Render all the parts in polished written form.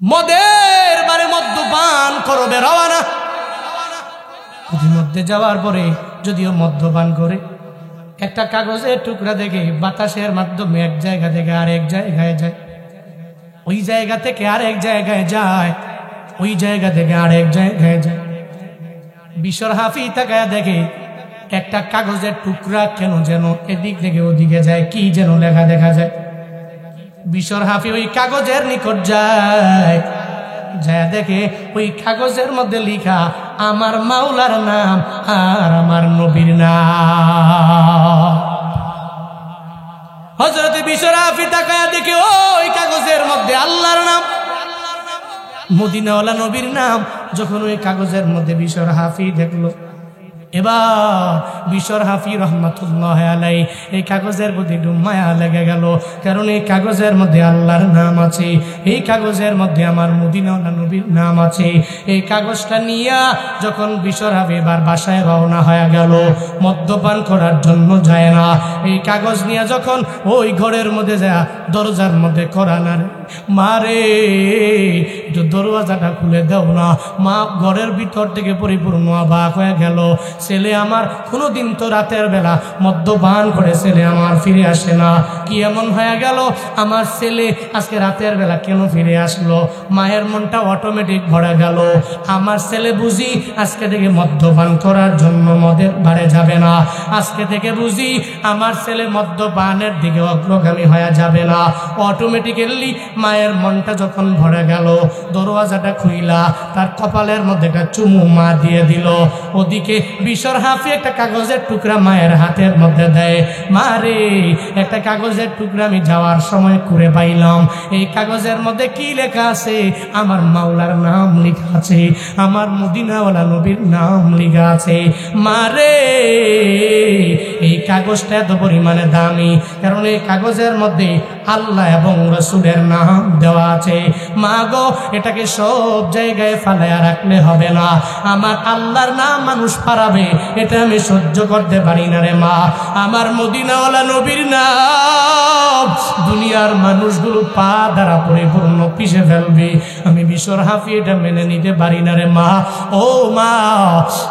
মদের বারে মদ্যপান করবে রওয়ানা। মধ্যে যাওয়ার পরে যদিও মদ্যপান করে একটা কাগজের টুকরা দেখে বাতাসের মাধ্যমে এক জায়গা থেকে আরেক জায়গায় যায়, ওই জায়গা থেকে আরেক জায়গায় যায়, ওই জায়গা থেকে আরেক জায়গায় যায়। বিশর হাফি তাকায়া দেখে একটা কাগজের টুকরা কেন যেন এদিক থেকে ওদিকে যায়, কি যেন লেখা দেখা যায়। বিশর হাফি ওই কাগজের নিকট যায়, যায় দেখে ওই কাগজের মধ্যে লেখা আমার মাওলার নাম আর আমার নবীর নাম। হযরত বিশর হাফি তাকায়া দেখে ওই কাগজের মধ্যে আল্লাহর নাম, মদিনাওয়ালা নবীর নাম। যখন ওই কাগজের মধ্যে বিশর হাফি দেখলো, এবার বিশর হাফি রহমাতুল্লাহ আলাইহি এই কাগজের প্রতি মায়া লেগে গেল, কারণ এই কাগজের মধ্যে আল্লাহর নাম আছে, এই কাগজের মধ্যে আমার মদিনাওয়ালা নবীর নাম আছে। এই কাগজটা নিয়ে যখন বিশর হাফি এবার বাসায় রওনা হয়ে গেল, মদ্যপান করার জন্য যায় না। এই কাগজ নিয়ে যখন ওই ঘরের মধ্যে যায়, দরজার মধ্যে করানার মারে একটু দরওয়াজাটা খুলে দাও না। মা ঘরের ভিতর থেকে পরিপূর্ণ অবাক হয়ে গেল, ছেলে আমার কোনোদিন তো রাতের বেলা মদ্যপান করে ছেলে আমার ফিরে আসে না, কি এমন হয়ে গেল আমার ছেলে আজকে রাতের বেলা কেন ফিরে আসলো? মায়ের মনটা অটোমেটিক ভরে গেল, আমার ছেলে বুঝি আজকে থেকে মদ্যপান করার জন্য মদের বারে যাবে না, আজকে থেকে বুঝি আমার ছেলে মদ্যপানের দিকে অগ্রগামী হয়ে যাবে না। অটোমেটিক্যালি মায়ের মনটা যখন ভরে গেল, দরওয়াজাটা খুইলা তার কপালের মধ্যে একটা চুমু মা দিয়ে দিল। ওদিকে বিশর হাফি একটা কাগজের টুকরা মায়ের হাতের মধ্যে দেয়, মা রে একটা কাগজের টুকরা আমি যাওয়ার সময় কুড়ে পাইলাম, এই কাগজের মধ্যে কি লেখা আছে? আমার মাওলার নাম লেখা আছে, আমার মদিনাওয়ালা নবীর নাম লেখা আছে। মা রে এই কাগজটা এত পরিমাণে দামি, কারণ এই কাগজের মধ্যে আল্লাহ এবং রাসূলের নাম দেওয়া আছে। মা গো এটাকে সব জায়গায় ফালায়া রাখলে হবে না, আমার আল্লাহর নাম মানুষ পারাবে এটা আমি সহ্য করতে পারি না রে মা। আমার মদিনাওয়ালা নবীর নাম দুনিয়ার মানুষগুলো পা দ্বারা পরিপূর্ণ পিষে ফেলবে, আমি বিশর হাফি এটা মেনে নিতে পারি না রে মা। ও মা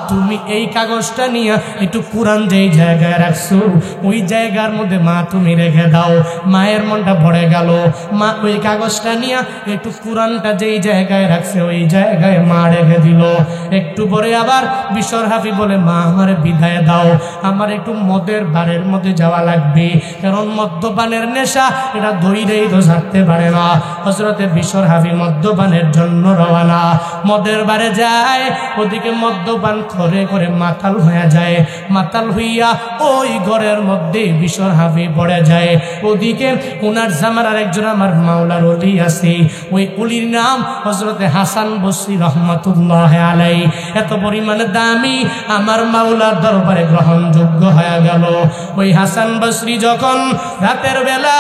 তুমি এই কাগজটা নিয়ে একটু কোরআন যেই জায়গায় রাখছো ওই জায়গার মধ্যে মা তুমি রেখে দাও। মায়ের মনটা ভরে গেল, মা ওই কাগজটা নিয়ে একটু কোরআনটা যেই জায়গায় রাখছে ওই জায়গায় মা রেখে দিল। একটু পরে আবার বিশর হাফি বলে, মা আমারে বিদায় দাও, আমার একটু মদের বারের মধ্যে যাওয়া লাগবে, কারণ মদ্যপানের নেশা এটা ধৈরেই তো ছাড়তে পারে না। হযরতে বিশর হাফি মদ্যপানের জন্য রওনা, মদের বারে যায়, ওদিকে মদ্যপান করে করে মাতাল হয়ে যায়, মাতাল হইয়া ওই ঘরের মধ্যে বিশর হাফি পড়ে যায়। ওদিকে ওনার জামার আরেকজন আমার মাওলার ওলি আছে, ওই ওলির নাম হযরতে হাসান বসরি রহমাতুল্লাহ আলাইহি, এত পরিমাণে দামি আমার মাওলার দরবারে গ্রহণযোগ্য হয়ে গেল। ওই হাসান বসরি যখন রাতের বেলা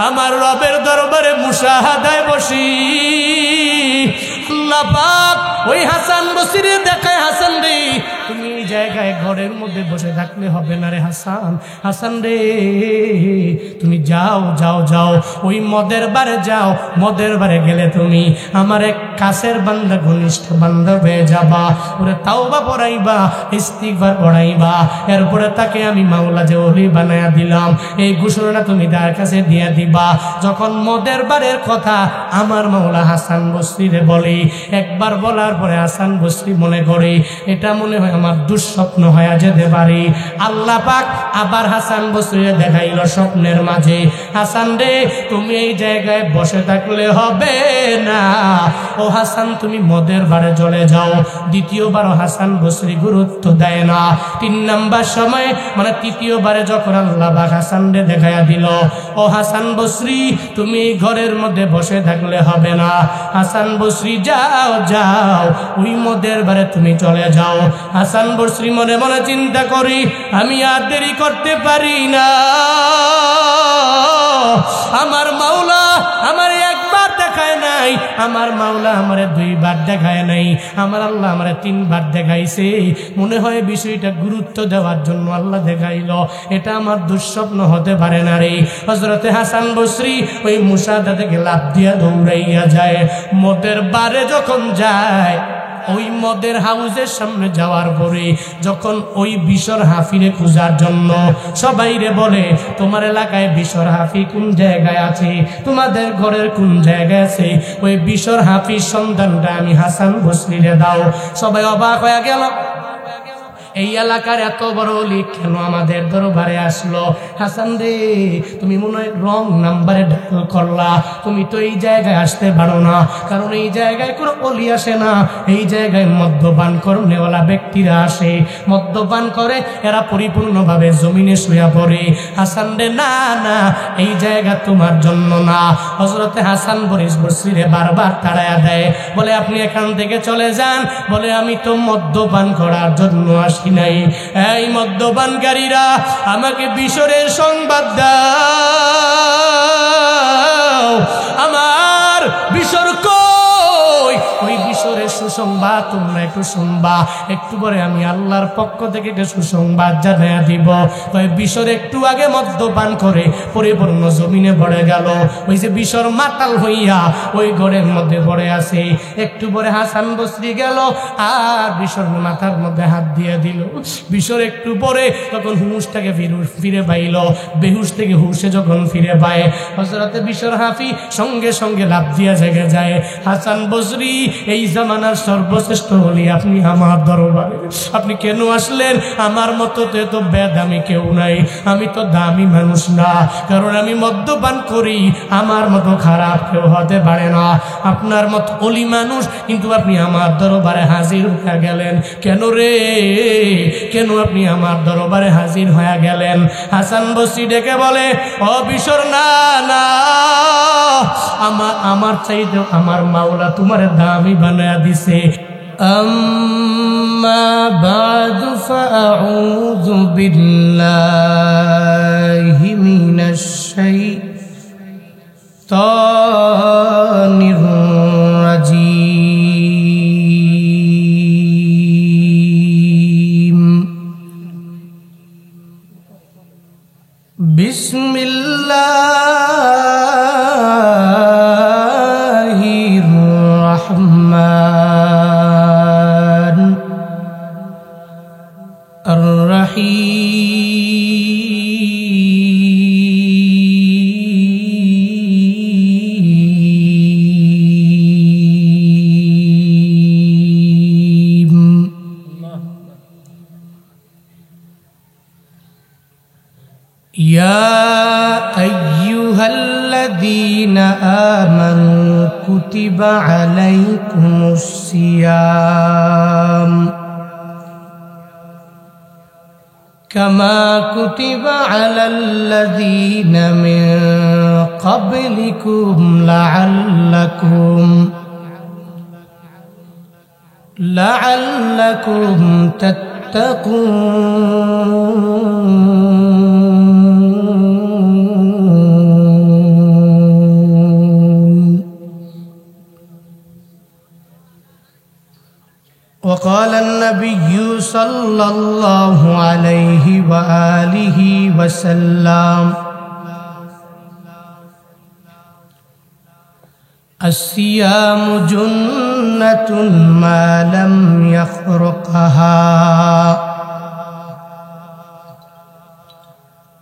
আমার রবের দরবারে মুশাহাদায় বসি, আল্লাহ পাক ওই হাসান বসরি দেখায়, হাসান রে তুমি এই জায়গায় ঘরের মধ্যে বসে থাকলে হবে না রে হাসান, হাসান রে তুমি যাও যাও যাও ওই মদের বারে যাও, মদের বারে গেলে তুমি আমার এক কাছের বান্দা ঘনিষ্ঠ বান্দা হয়ে যাবা, ওরে তাওবা পড়াইবা, ইস্তিগফার পড়াইবা, এরপরে তাকে আমি মাওলা যে ওলি বানায়া দিলাম এই ঘোষণা তুমি তার কাছে দিয়ে দিবা। যখন মদের বারের কথা আমার মাওলা হাসান বসরিরে বলে, একবার বলার পরে হাসান বসরি মনে করে এটা মনে হয় আমার দুঃস্বপ্ন হয়ে যেতে পারে। আল্লাহ পাক আবার হাসান বসরিরে দেখাইল স্বপ্নের মাঝে, হাসান রে তুমি এই জায়গায় বসে থাকলে হবে না, ও হাসান তুমি মদের বারে চলে যাও। দ্বিতীয়বার হাসান বসরি গুরুত্ব দেয় না, 3 নাম্বার সময়ে মানে তৃতীয়বারে যখন আল্লাহ পাক হাসান রে দেখাইয়া দিল, ও হাসান বসরি তুমি ঘরের মধ্যে বসে থাকলে হবে না, হাসান বসরি যাও যাও ওই মদের বারে তুমি চলে যাও। হাসান বসরি মনে মনে চিন্তা করি আমি আর দেরি করতে পারি না, আমার মাওলা আমার একবার দেখায় নাই, আমার মাওলা আমারে 2 বার দেখায় নাই, আমার আল্লাহ আমারে 3 বার দেখাইছে। মনে হয় বিষয়টা গুরুত্ব দেওয়ার জন্য আল্লাহ দেখাইল, এটা আমার দুঃস্বপ্ন হতে পারে না রে। হযরতে হাসান বসরি ওই মুসাদা থেকে লাফ দিয়া দৌড়াইয়া যায়। মদের বারে যখন যায়, ওই মদের হাউসের সামনে যাওয়ার পরে যখন ওই বিশর হাফিরে খোঁজার জন্য সবাই রে বলে, তোমার এলাকায় বিশর হাফি কোন জায়গায় আছে, তোমাদের ঘরের কোন জায়গায় আছে, ওই বিশর হাফির সন্ধানটা আমি হাসান বসরিরে দাও। সবাই অবাক হয়ে গেল, এই এলাকার এত বড় ওলি কেন আমাদের দরবারে আসলো? হাসান রে, তুমি মনে হয় রং নাম্বারে ডায়াল করলা, তুমি তো এই জায়গায় আসতে পারো না, কারণ এই জায়গায় কোনো ওলি আসে না, এই জায়গায় মদ্যপান করনেওয়ালা ব্যক্তিরা আসে, মদ্যপান করে এরা পরিপূর্ণভাবে জমিনে শুয়ে পড়ে। হাসান রে, না না, এই জায়গা তোমার জন্য না। হযরতে হাসান বসরিরে বারবার তাড়ায়া দেয়, বলে আপনি এখান থেকে চলে যান, বলে আমি তো মদ্যপান করার জন্য আসি নাই। এই মদ্যপানকারীরা আমাকে বিশরের সংবাদ দাও, আমার বিশর কই, ওই বিশরের সুসংবাদ তোমরা একটু শুনবা, একটু পরে আমি আল্লাহর পক্ষ থেকে একটা সুসংবাদ জানাইয়া দিব। ওই বিশর একটু আগে মদ্যপান করে পরিপূর্ণ জমিনে পড়ে গেল, ওই যে বিশর মাতাল হইয়া ওই ঘরের মধ্যে পড়ে আছে। একটু পরে হাসান বসরি গেল আর বিশর মাথার মধ্যে হাত দিয়ে দিল। বিশর একটু পরে তখন হুঁশটাকে ফিরে পাইল, বেহুশ থেকে হুঁশে যখন ফিরে পায়, হযরতে বিশর হাফি সঙ্গে সঙ্গে লাফ দিয়া জেগে যায়। হাসান বসরি, এই জামানার সর্বশ্রেষ্ঠ ওলি, আপনি আমার দরবারে আপনি কেন আসলেন? আমার মতো তো এত বেদামি কেউ নাই, আমি তো দামি মানুষ না, কারণ আমি মদ্যপান করি, আমার মতো খারাপ কেউ হতে পারে না, আপনার মতো ওলি মানুষ, কিন্তু আপনি আমার দরবারে হাজির হয়ে গেলেন কেন রে? কেন আপনি আমার দরবারে হাজির হয়ে গেলেন? হাসান বসরি ডেকে বলে, ও বিশর, না না, আমার চাইতে আমার মাওলা তোমার দামি বানায়া দিছে। আম্মা বাদু ফাআউযু বিল্লাহি মিনাশ শাইতানির রাজীম। বিসমিল্লাহির রহমানির রহিম। ইয়া আইয়ুহাল্লাযীনা আমানু কুতিবা আলাইকুমুস সিয়াম কামা কুতিবা আলাল্লাযীনা মিন ক্বাবলিকুম লাআল্লাকুম তাত্তাকুন। وقال النبي صلى الله عليه وآله وسلم الصيام جنة ما لم يخرقها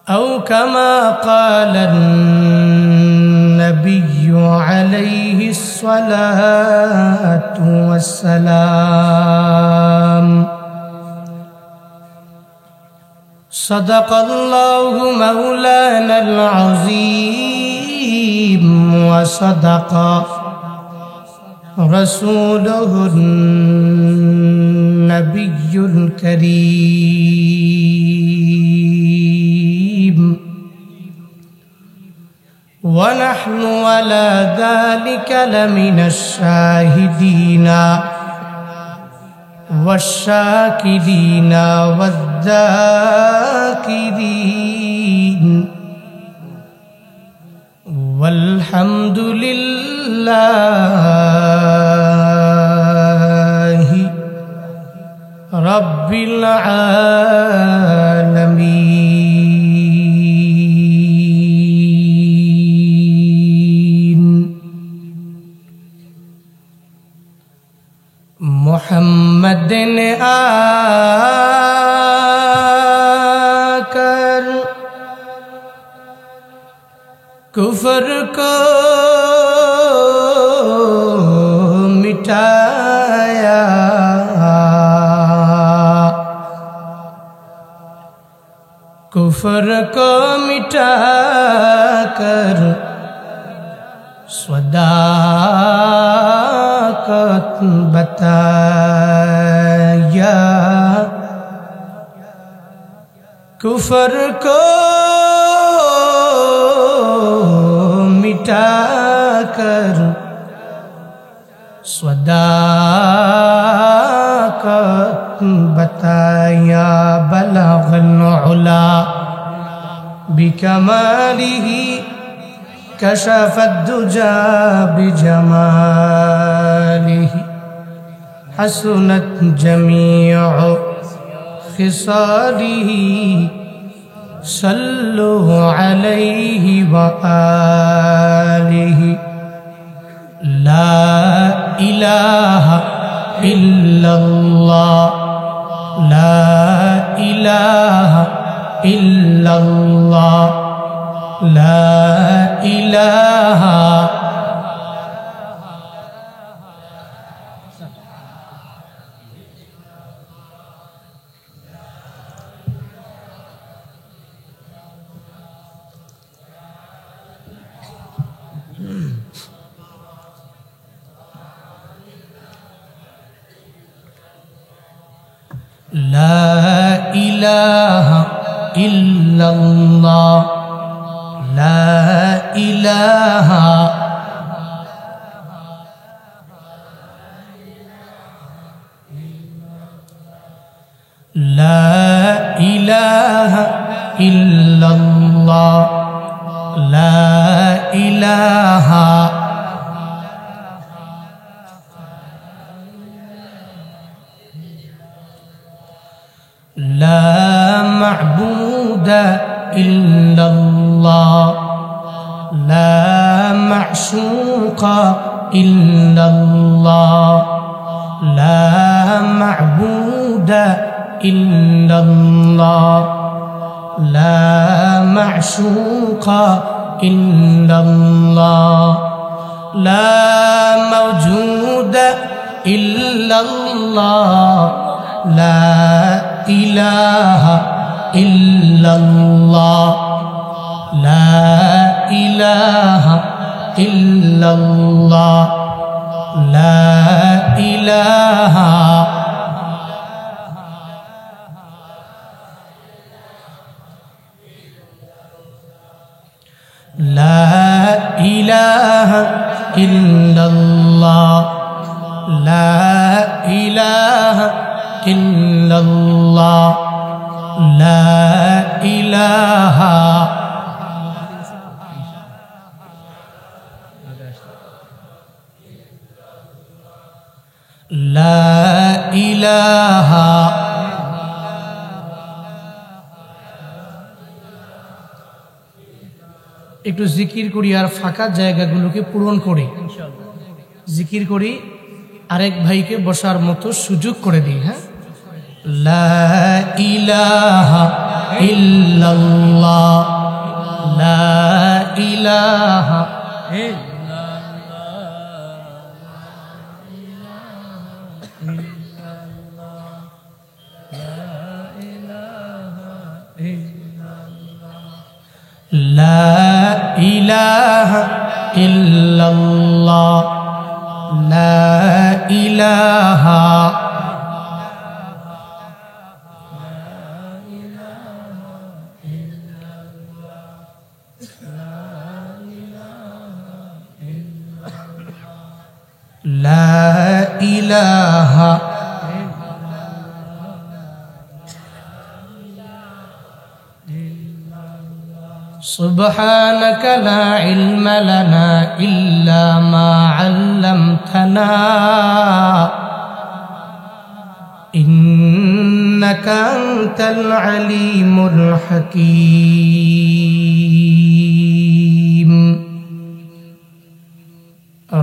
أو كما قال النبي عليه الصلاة والسلام صدق الله مولانا العظيم وصدق رسوله النبي الكريم ونحن على ذلك لمن الشاهدين والشاكرين والذاكرين والحمد لله রব্বিল আলামিন। मोहम्मद ने आकर कुफर को मिटाया, कुफर को मिटाकर सदाकत बताया, कुफर को मिटाकर सदाकत बताया। बलगल उला बिकमालिही कशफत दुजा बिजमालिही, हसनत जमीउ खिसालिही, सल्लु अलैहि व आलिहि। ला इलाहा इल्लल्लाह, ला इलाहा इल्लल्लाह, ला इलाहा ला इलाहा इल्लल्लाह, ला इलाहा ला इलाहा इल्लल्लाह, ला इलाहा ला मअबूद इल्लल्लाह, ला मअशूक़ इल्लल्लाह, ला मअबूद इल्लल्लाह, ला मअशूक़ इल्लल्लाह, ला मौजूद इल्लल्लाह, ला इलाहा इल्लल्लाह, ला इलाहा इल्लल्लाह, ला इलाहा ला इलाहा इल्लल्लाह, ला इलाहा इल्लल्लाह, ला इलाहा ला इलाहा একটু জিকির করি আর ফাঁকা জায়গাগুলোকে পূরণ করি, জিকির করি, আরেক ভাইকে বসার মতো সুযোগ করে দিই। হ্যাঁ, লা ইলাহা ইল্লাল্লাহ, লা ইলাহা লা ইলাহা ইল্লাল্লাহ, লা ইলাহা লা ইলাহা سبحانك لا علم لنا إلا ما علمتنا إنك ইন্নাকা আনতাল আলিমুল হাকীম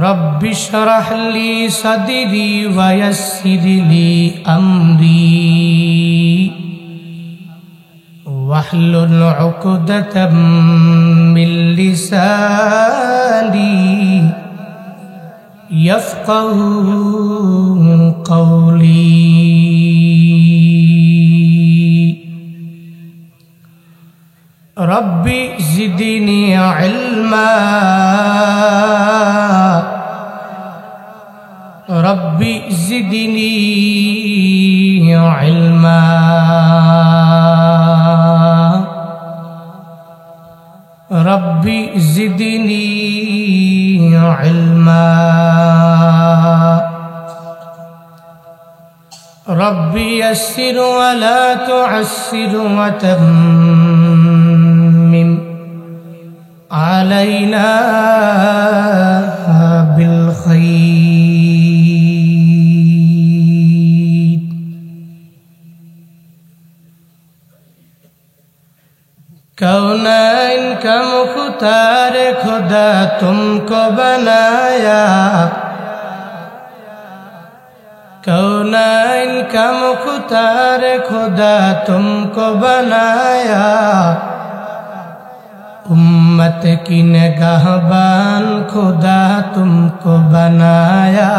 রব্বি শরহ লি সাদরি ওয়া ইয়াসসির লি আমরি واحلل عقدة من لساني يفقهوا قولي ربي زدني علما ربي زدني علما ربي زدني علما ربي يسر ولا تعسر وتمم علينا بالخير कौनैन का मुख्तार खुदा तुमको बनाया कौनैन का मुख्तार खुदा तुमको बनाया उम्मत की निगाहबान खुदा तुमको बनाया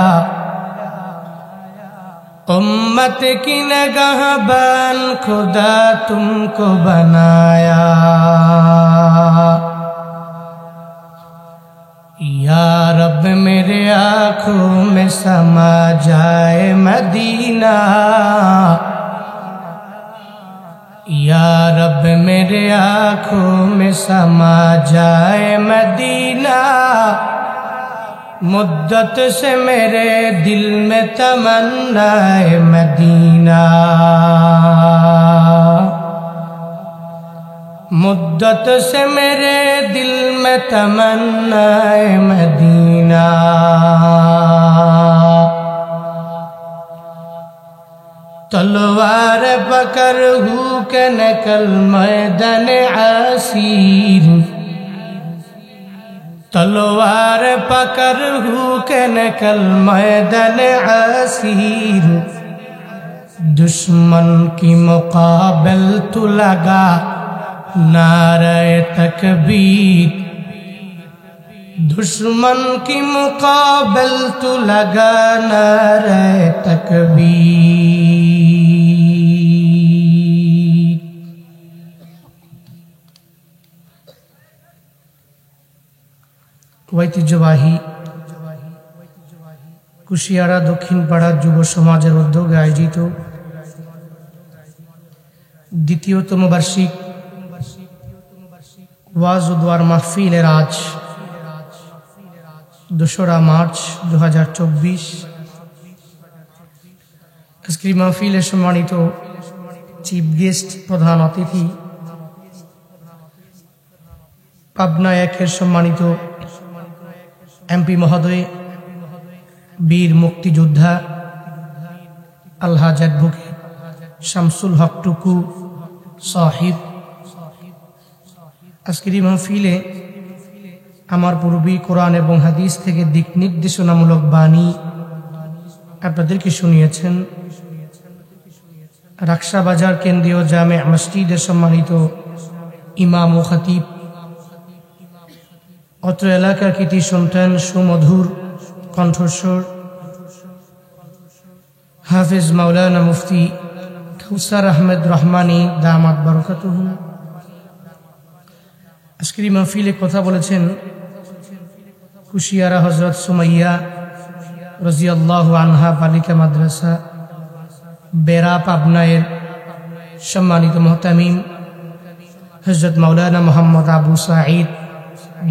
उम्मत की निगाहबान खुदा तुमको बनाया या रब मेरे आँखों में समा जाए मदीना या रब मेरे आँखों में समा जाए मदीना मुद्दत से मेरे दिल में तमन्ना है मदीना मुद्दत से मेरे दिल में तमन्ना है मदीना तलवार पकड़ हूँ के निकल मैदान आसीर तलवार पकड़ हूँ के निकल मैदान आसीर दुश्मन की मुकाबल तू लगा नारे तकबीर दुश्मन की मुकाबल तू लगा नारे तकबीर ঐতিহ্যবাহী কুশিয়ারা দক্ষিণ পাড়া যুব সমাজের উদ্যোগে আয়োজিত দ্বিতীয়তম বার্ষিক ওয়াজ ও দোয়ার মাহফিলের আজ 2রা মার্চ 2024 আজকের মাহফিলের সম্মানিত চিফ গেস্ট প্রধান অতিথি পাবনা 1-এর সম্মানিত এমপি মহোদয় বীর মুক্তিযোদ্ধা আলহাজ অ্যাডভোকেট শামসুল হক টুকু সাহিব আজকের মাহফিলে আমার পূর্বে কোরআন এবং হাদিস থেকে দিক নির্দেশনামূলক বাণী আপনাদেরকে শুনিয়েছেন রাকসা বাজার কেন্দ্রীয় জামে মসজিদের সম্মানিত ইমাম ও খতিব অত্র এলাকার কৃতি সন্তান সুমধুর কণ্ঠস্বর হাফিজ মাওলানা মুফতি কাউসার আহমেদ রহমানী দামাত বারাকাতুহু আজকের মাহফিলে কথা বলেছেন কুশিয়ারা হযরত সুমাইয়া রাদিয়াল্লাহু আনহা বালিকা মাদ্রাসা বেরা পাবনায়ের সম্মানিত মুহতামিম হযরত মাওলানা মোহাম্মদ আবু সাঈদ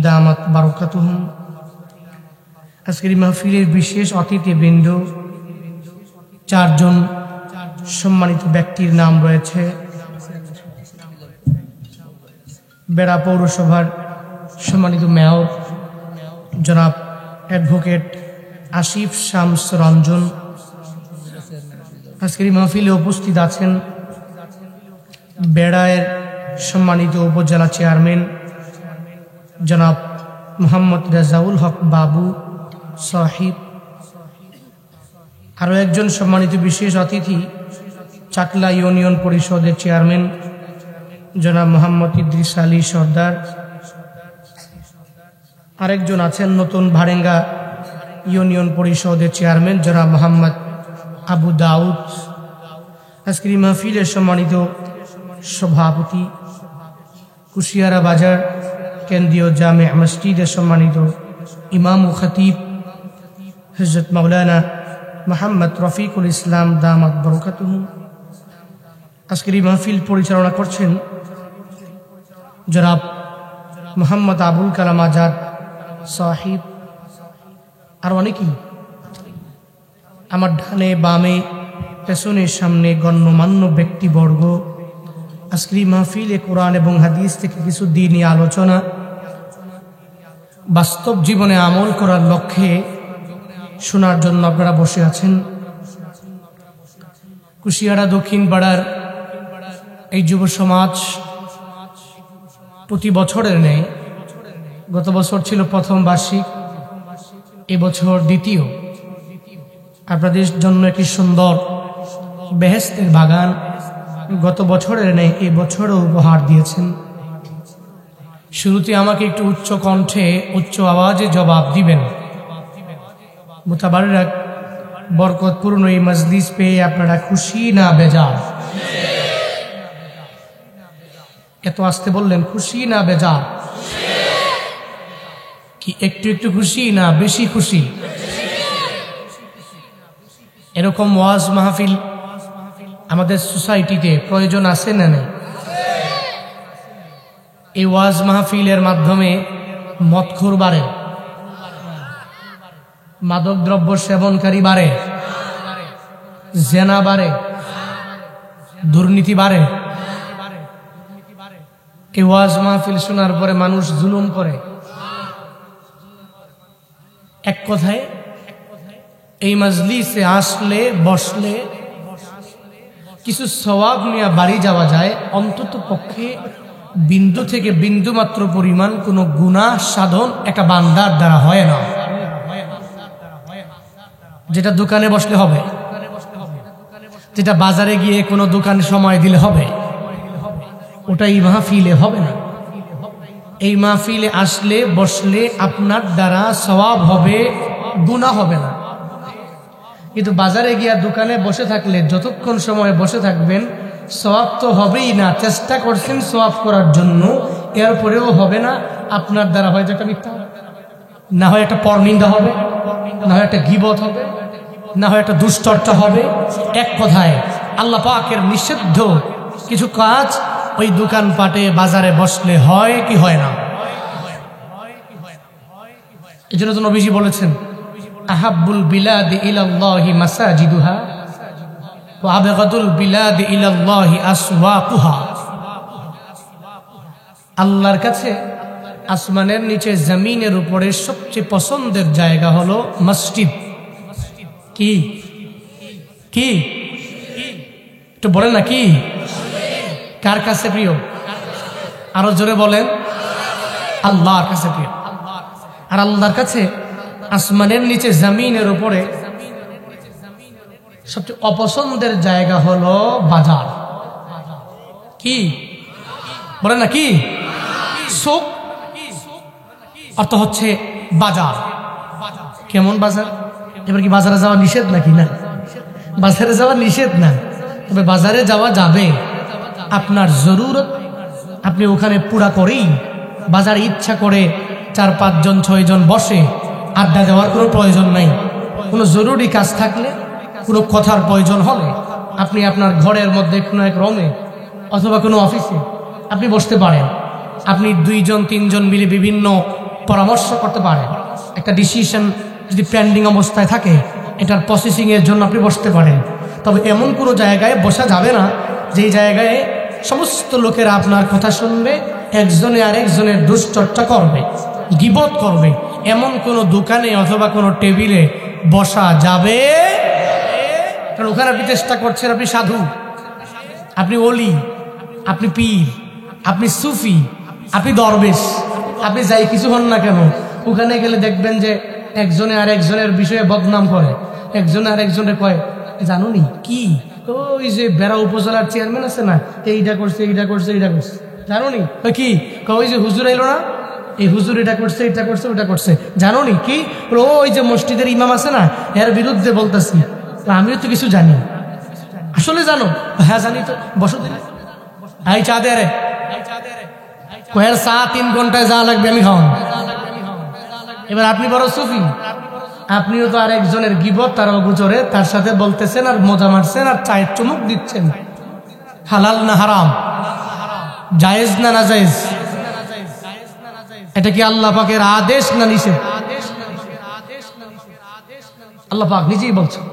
দামাত বারাকাতুহু আজকের মাহফিলের বিশেষ অতিথিবৃন্দ 4 জন সম্মানিত ব্যক্তির নাম রয়েছে বেড়া পৌরসভার সম্মানিত মেয়র জনাব অ্যাডভোকেট আসিফ শামস রঞ্জন আজকের মাহফিলে উপস্থিত আছেন বেড়ায়ের সম্মানিত উপজেলা চেয়ারম্যান জনাব মোহাম্মদ রেজাউল হক বাবু সাহিব, আরও একজন সম্মানিত বিশেষ অতিথি চাকলা ইউনিয়ন পরিষদের চেয়ারম্যান জনাব মোহাম্মদ ইদ্রিস আলী সর্দার, আরেকজন আছেন নতুন ভারেঙ্গা ইউনিয়ন পরিষদের চেয়ারম্যান জনাব মোহাম্মদ আবু দাউদ, আজকের এই মাহফিলের সম্মানিত সভাপতি, কুশিয়ারা বাজার কেন্দ্রীয় জামে মসজিদের সম্মানিত ইমাম ও খতিব হযরত মাওলানা মোহাম্মদ রফিকুল ইসলাম দামাত বরকাতুহু। আজকের এই মাহফিল পরিচালনা করছেন জনাব মোহাম্মদ আবুল কালাম আজাদ সাহিব, আর অনেকেই। আমার ডানে বামে পেছনে সামনে গণ্যমান্য ব্যক্তিবর্গ আজকের এই মাহফিলে কোরআন এবং হাদিস থেকে কিছু দ্বীনি আলোচনা বাস্তব জীবনে আমল করার লক্ষ্যে শোনার জন্য আপনারা বসে আছেন। কুশিয়ারা দক্ষিণ পাড়ার এই যুব সমাজ প্রতি বছরের ন্যায় গত বছর ছিল প্রথম বার্ষিক, এবছর দ্বিতীয়। আপনাদের জন্য একটি সুন্দর বেহেশতের বাগান গত বছরের ন্যায় এবছরও উপহার দিয়েছেন। শুরুতে আমাকে একটু উচ্চ কণ্ঠে উচ্চ আওয়াজে জবাব দিবেন। মুতাবাররাক বরকতপূর্ণ এই মজলিস পেয়ে আপনারা খুশি না বেজার? এত আসতে বললেন, খুশি না বেজার? কি একটু একটু খুশি না বেশি খুশি? এরকম ওয়াজ মাহফিল আমাদের সোসাইটিতে প্রয়োজন আছে না নেই? এই ওয়াজ মাহফিলের মাধ্যমে মদখোর বাড়ে, মাদক দ্রব্য সেবনকারী বাড়ে, জেনা বাড়ে, দুর্নীতি বাড়ে। এই ওয়াজ মাহফিল শোনার পরে মানুষ জুলুম করে। এক কথায় এই মজলিসে আসলে বসলে কিছু সওয়াব নিয়ে বাড়ি যাওয়া যায়, অন্তত পক্ষে বিন্দু থেকে বিন্দু মাত্র পরিমাণ কোনো গুনাহ সাধন একটা বান্দার দ্বারা হয় না। যেটা দোকানে বসলে হবে, যেটা বাজারে গিয়ে কোনো দোকানে সময় দিলে হবে, ওটা এই মাহফিলে হবে না। এই মাহফিলে আসলে বসলে আপনার দ্বারা সওয়াব হবে, গুনাহ হবে না। কিন্তু বাজারে গিয়া দোকানে বসে থাকলে যতক্ষণ সময় বসে থাকবেন সওয়াব তো হবেই না। চেষ্টা করছেন সওয়াব করার জন্য, এরপরেও হবে না। আপনার দ্বারা হয়তো একটা মিথ্যা হবে, না হয় একটা পরনিন্দা হবে, না হয় একটা গীবত হবে, না হয় একটা দুশ্চর্চা হবে। এক কথায় আল্লাহ পাকের নিষিদ্ধ কিছু কাজ ওই দোকানপাটে বাজারে বসলে হয় কি হয় না? এই জন্য তো নবীজি বলেছেন, আহাব্বুল বিলাদি ইলাল্লাহি মাসাজিদুহা ওয়া আবগাদুল বিলাদি ইলাল্লাহি আসওয়াকুহা। আল্লাহর কাছে আসমানের নিচে জমিনের উপরে সবচেয়ে পছন্দের জায়গা হলো মসজিদ। কি কি একটু বলেন না, কি কার কাছে প্রিয়? আরো জোরে বলেন, আল্লাহর কাছে প্রিয়। আর আল্লাহর কাছে আসমানের নিচে জমিনের উপরে সবচেয়ে অপছন্দের জায়গা হলো বাজার। কি বলেন না, কি সুক অর্থ হচ্ছে বাজার। কেমন বাজার? এবার কি বাজারে যাওয়া নিষেধ নাকি? না, বাজারে যাওয়া নিষেধ না, তবে বাজারে যাওয়া যাবে। আপনার জরুরত আপনি ওখানে পুরা করেই বাজারে ইচ্ছা করে 4-5 জন 6 জন বসে আড্ডা দেওয়ার কোনো প্রয়োজন নাই। কোনো জরুরি কাজ থাকলে, কোনো কথার প্রয়োজন হলে আপনি আপনার ঘরের মধ্যে কোনো এক রুমে অথবা কোনো অফিসে আপনি বসতে পারেন। আপনি 2 জন 3 জন মিলে বিভিন্ন পরামর্শ করতে পারেন। একটা ডিসিশন যদি পেন্ডিং অবস্থায় থাকে, এটার প্রসেসিংয়ের জন্য আপনি বসতে পারেন। তবে এমন কোনো জায়গায় বসা যাবে না যেই জায়গায় সমস্ত লোকেরা আপনার কথা শুনবে, একজনে আরেকজনের দুশ্চর্চা করবে, গীবত করবে। এমন কোনো দোকানে অথবা কোনো টেবিলে বসা যাবে, কারণ ওখানে আপনি চেষ্টা করছেন, আপনি সাধু, আপনি ওলি, আপনি পীর, আপনি সুফি, আপনি দরবেশ, আপনি যাই কিছু হন না কেন, ওখানে গেলে দেখবেন যে একজনে আর একজনের বিষয়ে বদনাম করে, একজনে আর একজনের কয় জানুনি কি ওই যে বেড়া উপজেলার চেয়ারম্যান আছে না, এইটা করছে এইটা করছে এইটা করছে, জানুনি কি ওই যে হুজুর এলো না, এই হুজুর এটা করছে এটা করছে ওটা করছে, জানুনি কি ওই যে মসজিদের ইমাম আছে না, এর বিরুদ্ধে বলতেছি, আমিও তো কিছু জানি। আসলে জানো? হ্যাঁ জানি তো। বসো দিলে এই চা দে রে, কয়ের চা 3 ঘন্টায় যা লাগবে আমি খাওয়ান। এবার আপনি বড় সুফি, আপনিও তো আর একজনের গিবত তার অগোচরে তার সাথে বলতেছেন আর মজা মারছেন আর চায়ের চুমুক দিচ্ছেন। হালাল না হারাম, জায়েজ না নাজায়েজ, এটা কি আল্লাহ পাকের আদেশ না নিষেধ? আল্লাহ পাক নিজেই বলছেন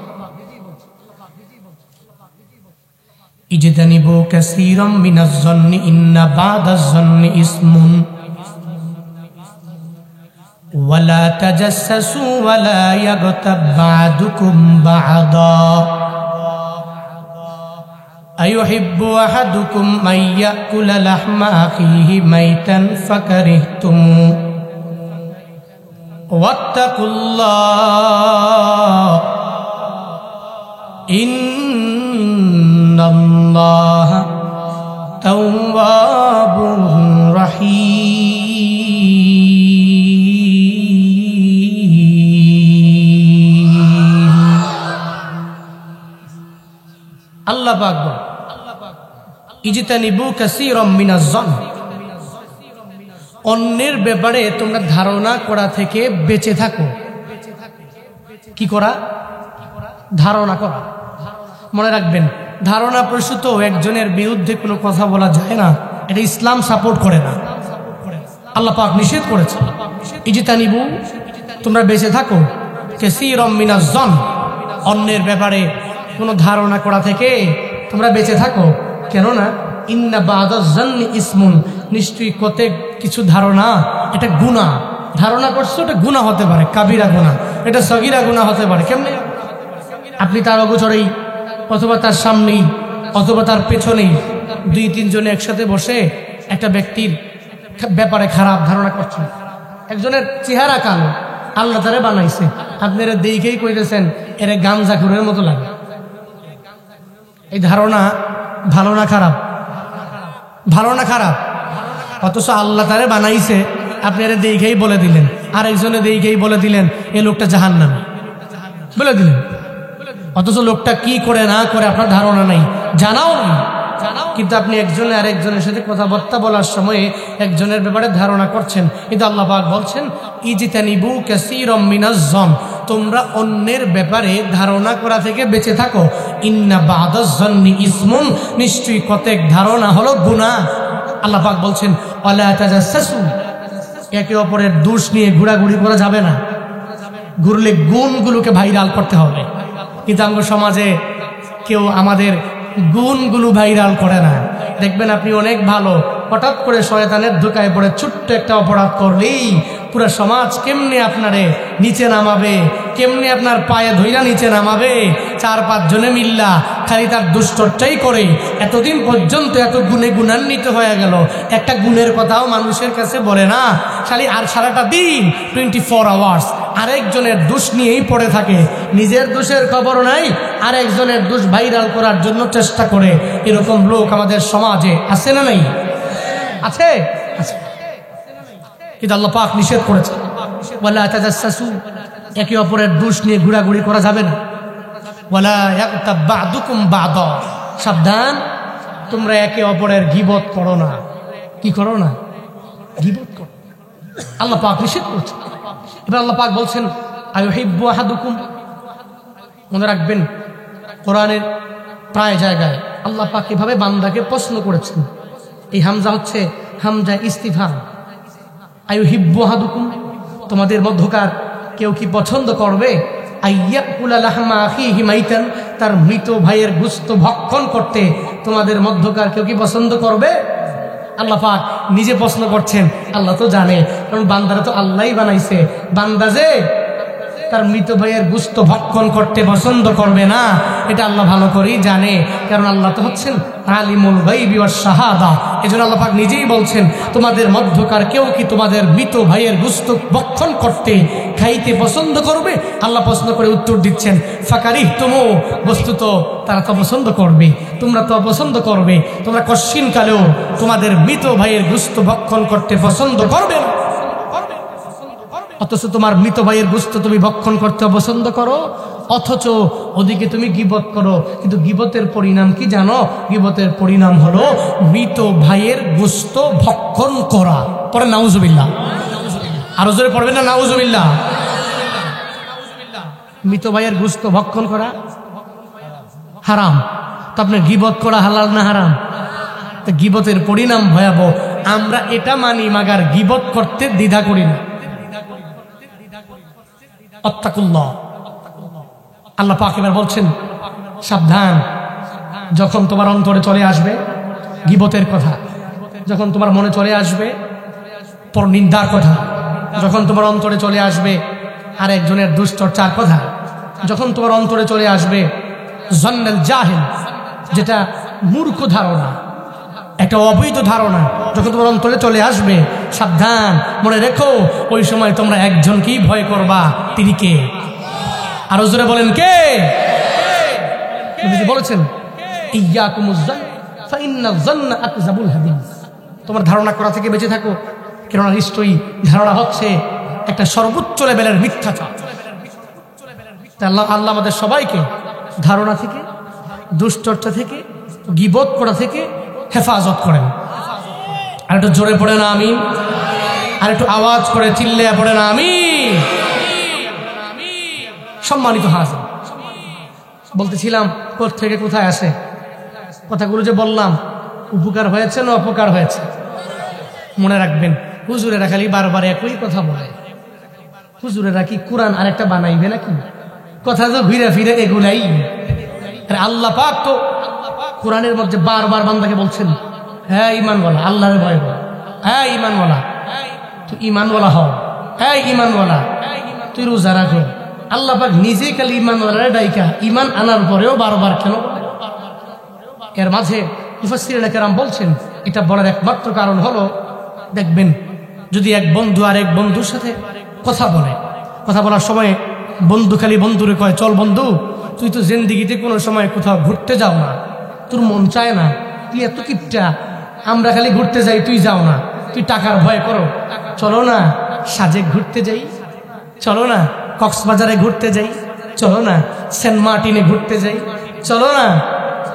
ইজতানিবু কাসীরাম মিনাজ যন্নি ইন্না বাদাজ যন্নি ইসমুন ওয়ালা তাজাসসু ওয়ালা ইয়াগতাব বা'দুকুম বা'দা আইয়ুহিব্বু আহাদুকুম মান ইয়াকুলা লাহমা আখিহি মাইতান ফাকারিহতুম ওয়াত্তাকুল্লাহ ইন্নাল্লাহা তাওয়াবুর রাহিম। আল্লাহ পাক বলেন ইজতানিবু কাসীরাম মিনাজ যন, অন্যের ব্যাপারে তোমরা ধারণা করা থেকে বেঁচে থাকো। কি করা? ধারণা করা। মনে রাখবেন, ধারণা প্রসূত একজনের বিরুদ্ধে কোনো কথা বলা যায় না, এটা ইসলাম সাপোর্ট করে না, আল্লাহ পাক নিষেধ করেছে। ইজতানিবু, তোমরা বেঁচে থাকো, কাসীরাম মিনাজ যন, অন্যের ব্যাপারে কোনো ধারণা করা থেকে তোমরা বেঁচে থাকো। কেননা ইন্না বাদাজ যন্নি ইসমুন, নিশ্চয়ই কতক কিছু ধারণা এটা গুনাহ। ধারণা করছো এটা গুনাহ হতে পারে, কাবিরা গুনাহ, এটা সগীরা গুনাহ হতে পারে। কেমনে? আপনি তার অগোচরেই অথবা তার সামনেই অথবা তার পেছনেই 2-3 জনে একসাথে বসে একটা ব্যক্তির ব্যাপারে খারাপ ধারণা করছেন। একজনের চেহারা কালো, আল্লাহ তারে বানাইছে, আপনারা দেখেই কইতেছেন এর গামজাখুরের মতো লাগে। এই ধারণা ভালো না খারাপ? ভালো না খারাপ? অথচ আল্লাহ তারে বানাইছে, আপনারা দেখেই বলে দিলেন, আরেকজনে দেখেই বলে দিলেন এই লোকটা জাহান্নামী, বলে দিলেন। অথচ লোকটা কি করে না করে আপনার ধারণা নাই, জানাও না, কিন্তু আপনি একজনে আরেকজনের সাথে কথাবার্তা বলার সময় একজনের ব্যাপারে ধারণা করছেন। কিন্তু আল্লাহ পাক বলছেন ইজতানিবু কাসীরাম মিনাজ যন, তোমরা অন্যের ব্যাপারে ধারণা করা থেকে বেঁচে থাকো। ইন্না বাদাজ যন্নি ইসমুন, নিশ্চয়ই কতক ধারণা হলো গুনাহ। আল্লাহ পাক বলছেন ওয়ালা তাজাসসু, একে অপরের দোষ নিয়ে ঘোরাঘুরি করা যাবে না, ঘুরলে গুণগুলোকে ভাইরাল করতে হবে। কিন্তু আমাদের সমাজে কেউ আমাদের গুণগুলো ভাইরাল করে না। দেখবেন আপনি অনেক ভালো, হঠাৎ করে শয়তানের ধোঁকায় পড়ে ছোট্ট একটা অপরাধ করলেই পুরো সমাজ কেমনে আপনারে নিচে নামাবে, কেমনে আপনার পায়ে ধইরা নিচে নামাবে। 4-5 জনে মিল্লা খালি তার দুষ্টটাই করে, এতদিন পর্যন্ত এত গুণে গুণান্বিত হয়ে গেল, একটা গুণের কথাও মানুষের কাছে বলে না, খালি আর সারাটা দিন 24 আওয়ার্স আরেকজনের দোষ নিয়েই পড়ে থাকে, নিজের দোষের খবর নাই, আরেকজনের দোষ ভাইরাল করার জন্য চেষ্টা করে। এরকম লোক আমাদের সমাজে আছে না নাই? আছে। কিন্তু আল্লাহ পাক নিষেধ করেছে ওয়ালা তাজাসসু, একে অপরের দোষ নিয়ে ঘোরাঘুরি করা যাবে না। ওয়ালা ইয়াগতাব বা'দুকুম বা'দা, সাবধান, তোমরা একে অপরের গীবত করো না। কি করো না? গীবত করো। আল্লাহ পাক নিষেধ করেছে। এবার আল্লাহ পাক বলছেন আইয়ুহিব্বু আহাদুকুম, মনে রাখবেন কোরআনের প্রায় জায়গায় আল্লাহ পাক এভাবে বান্দাকে প্রশ্ন করেছেন। এই হামজা হচ্ছে হামজা ইস্তিফহাম। আইয়ুহিব্বু আহাদুকুম, তোমাদের মধ্যকার কেউ কি পছন্দ করবে আইয়াকুলা লাহমা আখিহি মাইতান, তার মৃত ভাইয়ের গোশত ভক্ষণ করতে তোমাদের মধ্যকার কেউ কি পছন্দ করবে? আল্লাহ পাক নিজে প্রশ্ন করছেন। আল্লাহ তো জানে, কারণ বান্দারা তো আল্লাহই বানাইছে। বান্দা যে তার মৃত ভাইয়ের গুস্ত ভক্ষণ করতে পছন্দ করবে না, এটা আল্লাহ ভালো করেই জানে। কারণ আল্লাহ তো হচ্ছেন আলিমুল গায়বি ওয়াশ শাহাদা। এজন্য আল্লাহ পাক নিজেই বলছেন, তোমাদের মধ্যকার কেউ কি তোমাদের মৃত ভাইয়ের গুস্ত ভক্ষণ করতে খাইতে পছন্দ করবে? আল্লাহ প্রশ্ন করে উত্তর দিচ্ছেন, ফাকারিহ তুমু, বস্তুত তারা তো পছন্দ করবে, তোমরা তো পছন্দ করবে, তোমরা কশ্চিন কালেও তোমাদের মৃত ভাইয়ের গুস্ত ভক্ষণ করতে পছন্দ করবে না। অথচ তোমার মৃত ভাইয়ের গুস্ত তুমি ভক্ষণ করতে পছন্দ করো, অথচ ওদিকে তুমি গীবত করো। কিন্তু গীবতের পরিণাম কি জানো? গীবতের পরিণাম হলো মৃত ভাইয়ের গুস্ত ভক্ষণ করা। পরে নাউজুবিল্লাহ, আরো জোরে পড়বেন না নাউজুবিল্লাহ। মৃত ভাইয়ের গুস্ত ভক্ষণ করা হারাম। তো আপনার গীবত করা হালাল না হারাম? তো গীবতের পরিণাম ভয়াবহ। আমরা এটা মানি, মাগার গীবত করতে দ্বিধা করি না। আত্তাকুল্লাহ। আল্লাহ পাক এবার বলছেন, সাবধান, যখন তোমার অন্তরে চলে আসবে গীবতের কথা, যখন তোমার মনে চলে আসবে পরনিন্দার কথা, যখন তোমার অন্তরে চলে আসবে আর একজনের দুশ্চর্চার কথা, যখন তোমার অন্তরে চলে আসবে জন্নাল জাহিল, যেটা মূর্খ ধারণা, একটা অবৈধ ধারণা, যখন তোমার অন্তরে চলে আসবে, সাবধান, মনে রেখো ওই সময় তোমরা একজনকেই ভয় করবা। তিনি কে? আরো জোরে বলেন কে? বলেছেন, ইয়াকুমুজ যান ফাইন্নাজ যান্না আকযাবুল হাদিস। তোমার ধারণা করা থেকে বেঁচে থাকো, কেননা নিশ্চয়ই ধারণা হচ্ছে একটা সর্বোচ্চ লেভেলের মিথ্যাচার। আল্লাহ আমাদের সবাইকে ধারণা থেকে, দুশ্চর্চা থেকে, গীবত করা থেকে হেফাজত করেন। আর একটু জোরে পড়ে না আমিন, আর একটু আওয়াজ করে চিল্লে পড়ে না আমিন। সম্মানিত হাজির, বলতেছিলাম থেকে কোথায় আসে কথাগুলো যে বললাম, উপকার হয়েছে না অপকার হয়েছে? মনে রাখবেন, হুজুরেরা খালি বারবার একই কথা বলে। হুজুরেরা কি কোরআন আরেকটা বানাইবে নাকি? কথা তো ঘুরে ফিরে এগুলাই। আল্লাহ পাক তো কোরআনের মধ্যে বারবার বান্দাকে বলছেন, হ্যাঁ ইমানওয়ালা, আল্লাহর ভয় বল, হ্যাঁ ইমানওয়ালা, তুই ইমানওয়ালা হও, হ্যাঁ ইমানওয়ালা, তুই রোজা রাখো। আল্লাহ পাক নিজেই খালি ইমানওয়ালার ডাইকা ইমান আনার পরেও বারবার কেন? এর মাঝে মুফাসসিরিনে কেরাম বলছেন, এটা বলার একমাত্র কারণ হলো, দেখবেন যদি এক বন্ধু আর এক বন্ধুর সাথে কথা বলে, কথা বলার সময় বন্ধু খালি বন্ধুরে কয়, চল বন্ধু, তুই তো জিন্দেগিতে কোনো সময় কোথাও ঘুরতে যাও না, তোর মন চায় না, তুই এত কিপটা, আমরা খালি ঘুরতে যাই, তুই যাও না, তুই টাকার ভয় করো, চলো না সাজেক ঘুরতে যাই, চলো না কক্সবাজারে ঘুরতে যাই, চলো না সেন্ট মার্টিনে ঘুরতে যাই, চলো না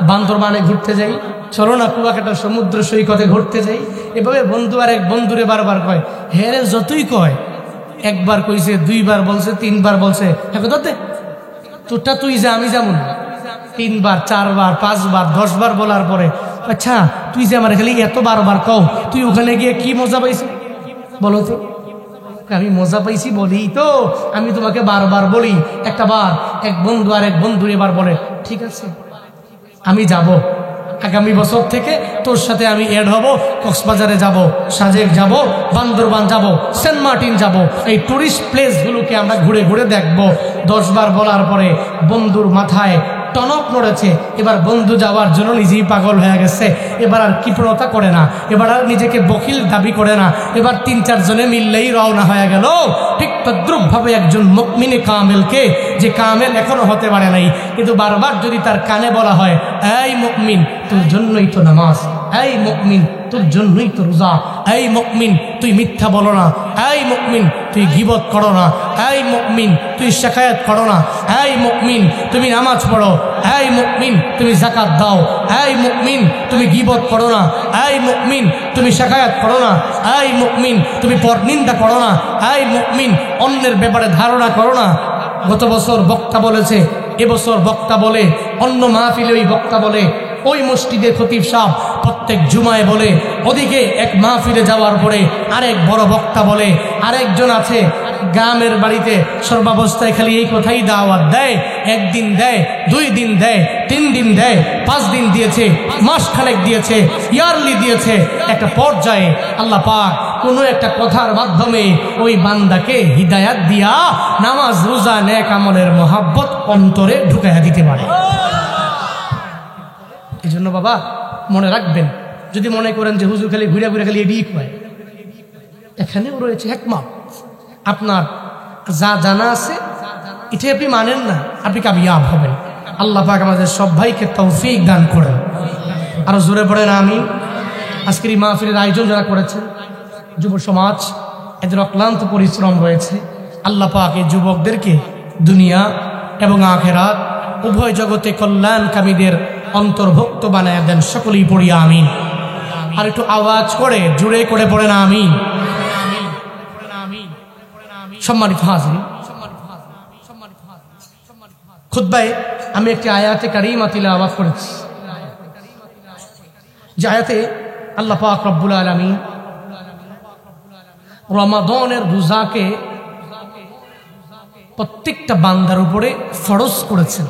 বান্দরবানে ঘুরতে যাই, চলো না কুয়াকাটা সমুদ্র সৈকতে ঘুরতে যাই। এভাবে বন্ধু আর এক বন্ধুরে বারবার কয়। হ্যাঁ রে, যতই কয়, একবার কইছে, দুইবার বলছে, তিনবার বলছে, হ্যাঁ দাতে তোরটা তুই যা, আমি যেমন, তিনবার, চারবার, পাঁচবার, 10 বার বলার পরে, আচ্ছা তুই যে আমার খালি এত বারবার কও, তুই ওখানে গিয়ে কি মজা পাইছি বলো তো? আমি মজা পাইছি বলি তো আমি তোমাকে বারবার বলি। একটা বার এক বন্ধু আর এক বন্ধু এবার বলে, ঠিক আছে আমি যাব, আগামী বছর থেকে তোর সাথে আমি এড হব, কক্সবাজারে যাব, সাজেক যাব, বান্দরবান যাব, সেন্ট মার্টিন যাব, এই টুরিস্ট প্লেসগুলোকে আমরা ঘুরে ঘুরে দেখব। 10 বার বলার পরে বন্ধুর মাথায় টনক নড়েছে। এবার বন্ধু যাওয়ার জন্য নিজেই পাগল হয়ে গেছে। এবার আর কৃপণতা করে না, এবার আর নিজেকে বকিল দাবি করে না, এবার 3-4 জনে মিললেই রওনা হয়ে গেল। ঠিক তদ্রুপ ভাবে একজন মুমিনে কামেলকে, যে কামেল এখনো হতে পারে নাই, কিন্তু বারবার যদি তার কানে বলা হয়, এই মুমিন তোর জন্যই তো নামাজ, এই মুমিন তোর জন্যই তো রোজা, এই মুমিন তুই মিথ্যা বলো না, এই মুমিন তুই গীবত করো না, এই মুমিন তুই শিকায়াত করো না, এই মুমিন তুমি নামাজ পড়ো, এই মুমিন তুমি যাকাত দাও, এই মুমিন তুমি গীবত করো না, এই মুমিন তুমি শিকায়াত করো না, এই মুমিন তুমি পরনিন্দা করো না, এই মুমিন অন্যের ব্যাপারে ধারণা করো না। গত বছর বক্তা বলেছে, এবছর বক্তা বলে, অন্য মাহফিলে ওই বক্তা বলে, ওই মসজিদের খতিব সাহেব প্রত্যেক জুমায় বলে, ওদিকে এক মাহফিলে যাওয়ার পরে আরেক বড় বক্তা বলে, আরেকজন আছে গ্রামের বাড়িতে সর্বাবস্থায় খালি এই কথাই দাওয়াত দেয়। 1 দিন দেয়, 2 দিন দেয়, 3 দিন দেয়, 5 দিন দিয়েছে, মাস খানেক দিয়েছে, ইয়ারলি দিয়েছে। একটা পর্যায়ে আল্লাহ পাক কোনো একটা কথার মাধ্যমে ওই বান্দাকে হিদায়াত দিয়া নামাজ রোজা নেক আমলের মহাব্বত অন্তরে ঢুকাইয়া দিতে পারে। এই জন্য বাবা মনে রাখবেন, যদি মনে করেন যে হুজুর খালি ঘুরে ঘুরে খালি এডিক হয়, এখানেও রয়েছে হিকমত। আপনার যা জানা আছে এটা আপনি মানেন না, আপনি কামিয়াব হবেন। আল্লাহ পাক আমাদের সব ভাইকে তৌফিক দান করেন। আরো জোরে পড়েন আমিন। আজকের এই মাহফিলের আয়োজন যারা করেছেন, যুব সমাজ, এদের অক্লান্ত পরিশ্রম রয়েছে। আল্লাহ পাক এই যুবকদেরকে দুনিয়া এবং আখিরাত উভয় জগতে কল্যাণকামীদের অন্তর্ভুক্ত বানায় দেন। সকলেই পড়ি আমিন। আর একটু আওয়াজ করে জোরে করে পড়েন আমিন। সম্মানিত হাজিরিন, খুতবায় আমি একটি আয়াতে কারিমা তিলাওয়াত করেছি, যে আয়াতে আল্লাহ পাক রব্বুল আলামিন রমাদানের রোজাকে প্রত্যেকটা বান্দার উপরে ফরজ করেছেন।